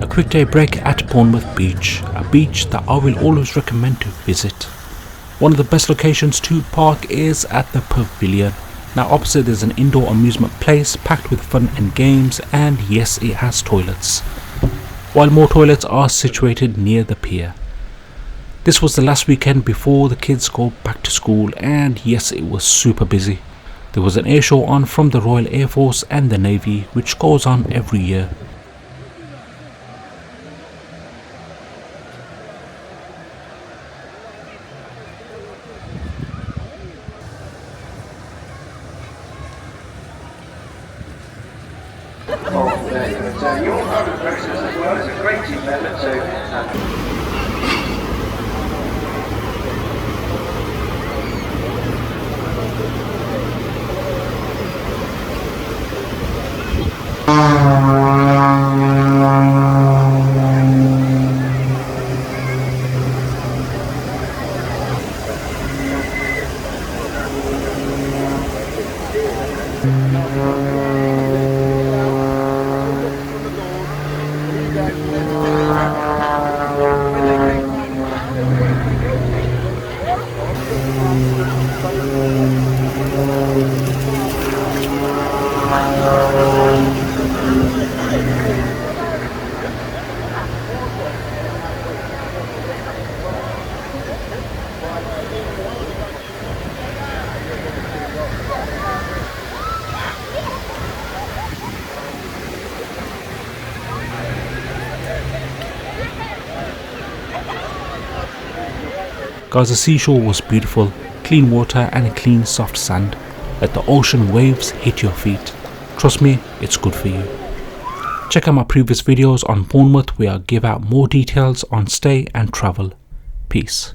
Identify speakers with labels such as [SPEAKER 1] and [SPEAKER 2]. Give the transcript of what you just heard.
[SPEAKER 1] A quick day break at Bournemouth Beach, a beach that I will always recommend to visit. One of the best locations to park is at the Pavilion. Now opposite there's an indoor amusement place packed with fun and games, and yes, it has toilets, while more toilets are situated near the pier. This was the last weekend before the kids go back to school, and yes, it was super busy. There was an airshow on from the Royal Air Force and the Navy, which goes on every year.
[SPEAKER 2] Your private process as well is a great team effort, so
[SPEAKER 1] Guys, the seashore was beautiful, clean water and clean soft sand. Let the ocean waves hit your feet. Trust me, it's good for you. Check out my previous videos on Bournemouth where I give out more details on stay and travel. Peace.